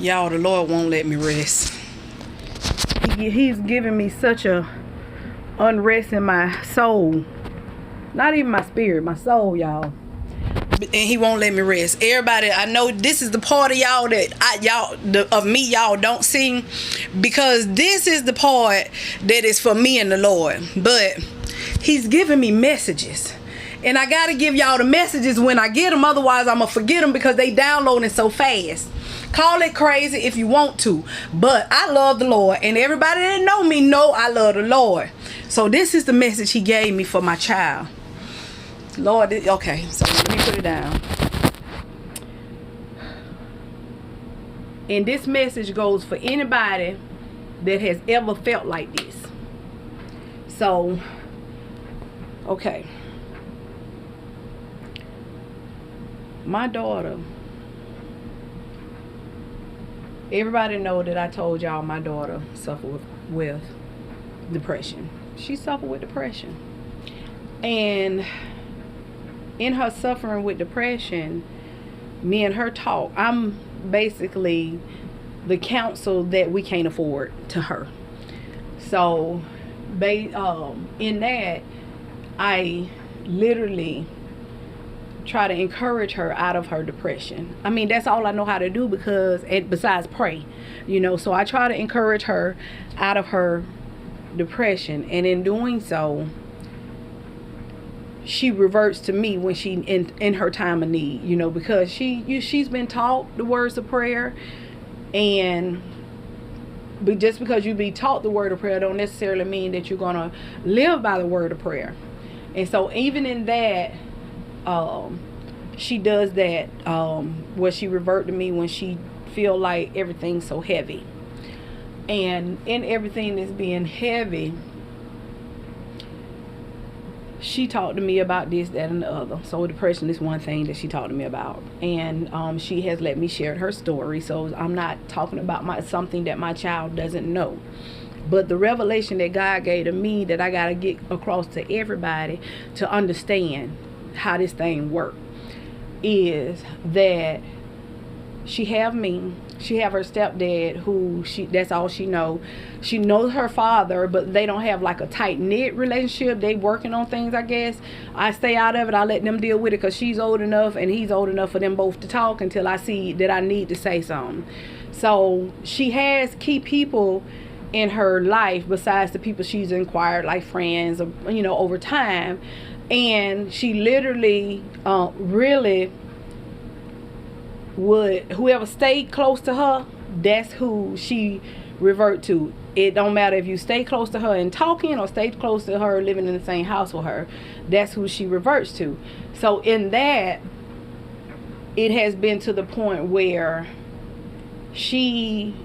Y'all, the Lord won't let me rest. He's giving me such a unrest in my soul. Not even my spirit, my soul, y'all. And he won't let me rest. Everybody, I know this is the part of y'all that y'all don't see, because this is the part that is for me and the Lord. But he's giving me messages, and I gotta give y'all the messages when I get them. Otherwise, I'm gonna forget them because they downloading so fast. Call it crazy if you want to, but I love the Lord, and everybody that know me know I love the Lord. So this is the message he gave me for my child. Lord, okay, so let me put it down. And this message goes for anybody that has ever felt like this. So, okay. My daughter, everybody know that I told y'all my daughter suffered with depression. She suffered with depression. And in her suffering with depression, me and her talk. I'm basically the counsel that we can't afford to her. So, in that, I literally try to encourage her out of her depression. I mean, that's all I know how to do, because besides pray, so I try to encourage her out of her depression, and in doing so, she reverts to me when she in her time of need, because she's been taught the words of prayer, but just because you be taught the word of prayer don't necessarily mean that you're gonna live by the word of prayer. And so even in that, she does that, where she revert to me when she feel like everything's so heavy, and in everything that's being heavy, she talked to me about this, that, and the other. So depression is one thing that she talked to me about. And she has let me share her story. So I'm not talking about something that my child doesn't know. But the revelation that God gave to me that I got to get across to everybody to understand how this thing works is that she have me. She have her stepdad, who that's all she know. She knows her father, but they don't have like a tight-knit relationship. They working on things, I guess. I stay out of it. I let them deal with it, because she's old enough and he's old enough for them both to talk until I see that I need to say something. So she has key people in her life besides the people she's inquired, like friends, over time. And she literally really would, whoever stayed close to her, that's who she revert to. It don't matter if you stay close to her and talking, or stay close to her living in the same house with her. That's who she reverts to. So in that, it has been to the point where she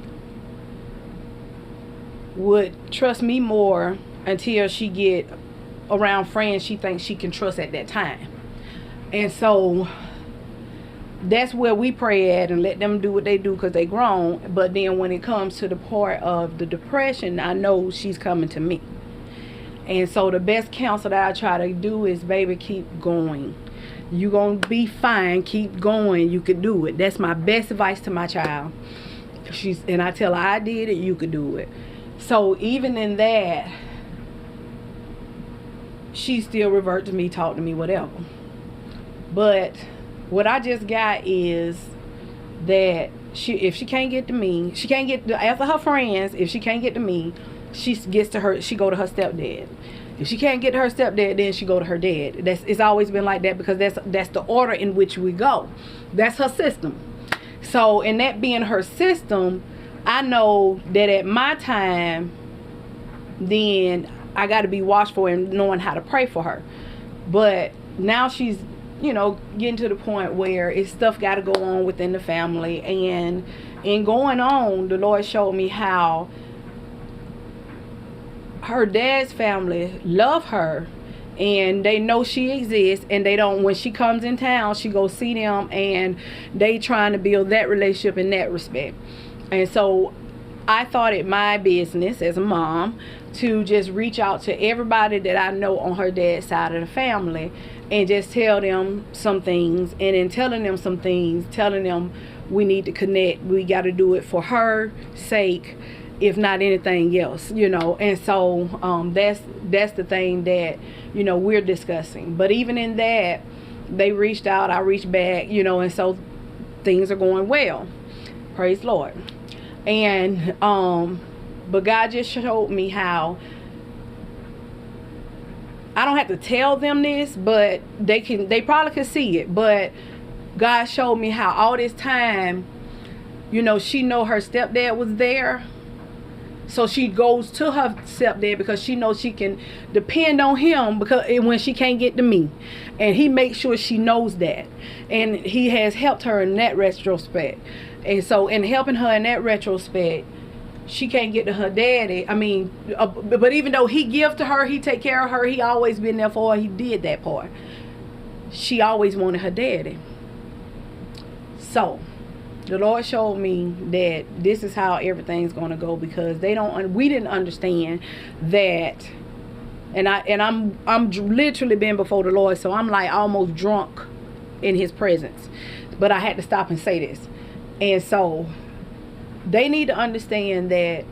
would trust me more until she get around friends she thinks she can trust at that time. And so that's where we pray at and let them do what they do, because they grown. But then when it comes to the part of the depression, I know she's coming to me. And so the best counsel that I try to do is, baby, keep going. You gonna be fine. Keep going. You could do it. That's my best advice to my child. And I tell her, I did it, you could do it. So even in that, she still revert to me, talk to me, whatever. But what I just got is that if she can't get to me, she can't get to, after her friends, if she can't get to me, she go to her stepdad. If she can't get to her stepdad, then she go to her dad. It's always been like that, because that's the order in which we go. That's her system. So in that being her system, I know that at my time, then I got to be watchful and knowing how to pray for her. But now she's getting to the point where it's stuff got to go on within the family. And in going on, the Lord showed me how her dad's family love her, and they know she exists, and they don't, when she comes in town, she goes see them, and they trying to build that relationship in that respect. And so I thought it my business as a mom to just reach out to everybody that I know on her dad's side of the family, and just tell them some things. And in telling them some things, telling them we need to connect. We got to do it for her sake, if not anything else, and so that's the thing that we're discussing. But even in that, they reached out, I reached back, and so things are going well, praise Lord. And but God just showed me how I don't have to tell them this, but they probably could see it. But God showed me how all this time, she know her stepdad was there. So she goes to her stepdad because she knows she can depend on him because when she can't get to me. And he makes sure she knows that. And he has helped her in that retrospect. And so in helping her in that retrospect, she can't get to her daddy. But even though he give to her, he take care of her, he always been there for her, he did that part. She always wanted her daddy. So the Lord showed me that this is how everything's going to go, because we didn't understand that. And I'm literally been before the Lord, so I'm like almost drunk in his presence. But I had to stop and say this. And so they need to understand that,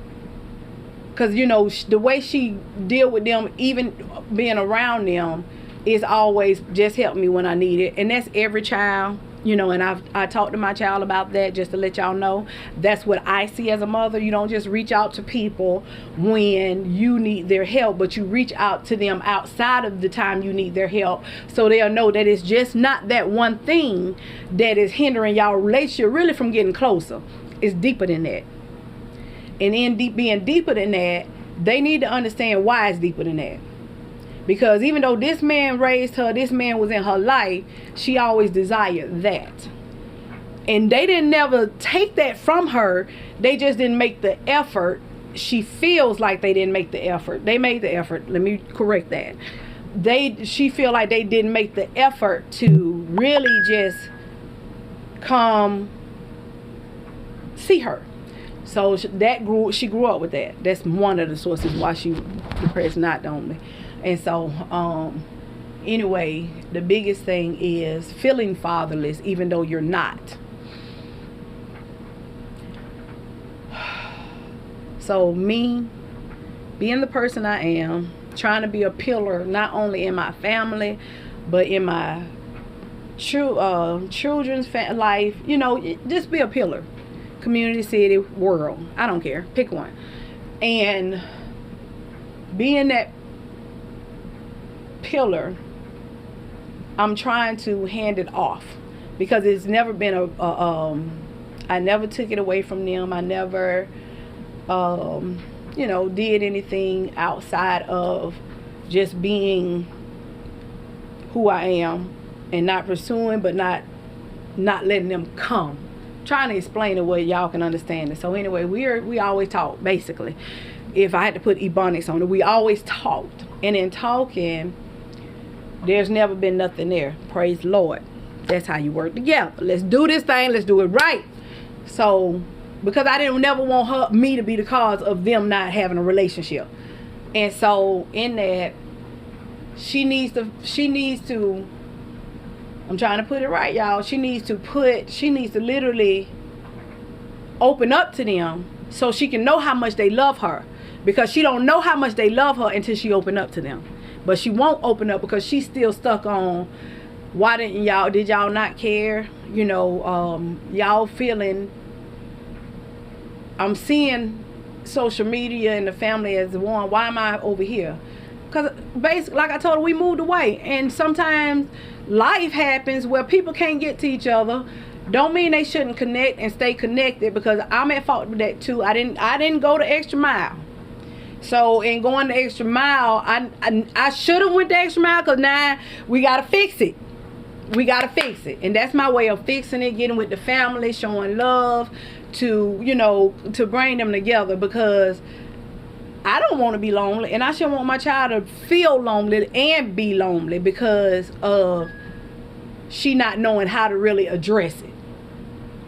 because the way she deal with them, even being around them, is always just help me when I need it. And that's every child. And I talked to my child about that, just to let y'all know. That's what I see as a mother. You don't just reach out to people when you need their help, but you reach out to them outside of the time you need their help, so they'll know that it's just not that one thing that is hindering y'all relationship really from getting closer. It's deeper than that. And in being deeper than that, they need to understand why it's deeper than that. Because even though this man raised her, this man was in her life, she always desired that. And they didn't never take that from her. They just didn't make the effort. She feels like they didn't make the effort. They made the effort. Let me correct that. She feel like they didn't make the effort to really just come see her. So she grew up with that. That's one of the sources why she depressed, not only. And so, anyway, the biggest thing is feeling fatherless, even though you're not. So me, being the person I am, trying to be a pillar, not only in my family, but in my children's life, just be a pillar. Community, city, world, I don't care, pick one. And being that pillar, I'm trying to hand it off, because it's never been I never took it away from them. I never did anything outside of just being who I am and not pursuing, but not letting them come. Trying to explain it where y'all can understand it. So anyway, we always talk, basically. If I had to put ebonics on it, we always talked. And in talking, there's never been nothing there. Praise the Lord. That's how you work together. Let's do this thing. Let's do it right. So, because I didn't never want me to be the cause of them not having a relationship. And so, in that, she needs to, I'm trying to put it right, y'all. She needs to literally open up to them so she can know how much they love her. Because she don't know how much they love her until she open up to them. But she won't open up because she's still stuck on, did y'all not care? Y'all feeling, I'm seeing social media and the family as one. Why am I over here? Because basically, like I told her, we moved away. And sometimes life happens where people can't get to each other. Don't mean they shouldn't connect and stay connected, because I'm at fault with that too. I didn't go the extra mile. So in going the extra mile, I should have went the extra mile, because now we got to fix it. We got to fix it. And that's my way of fixing it, getting with the family, showing love to bring them together, because I don't want to be lonely, and I shouldn't want my child to feel lonely and be lonely because of she not knowing how to really address it.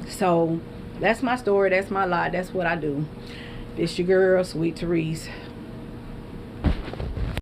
So that's my story. That's my life. That's what I do. It's your girl, Sweet Therese.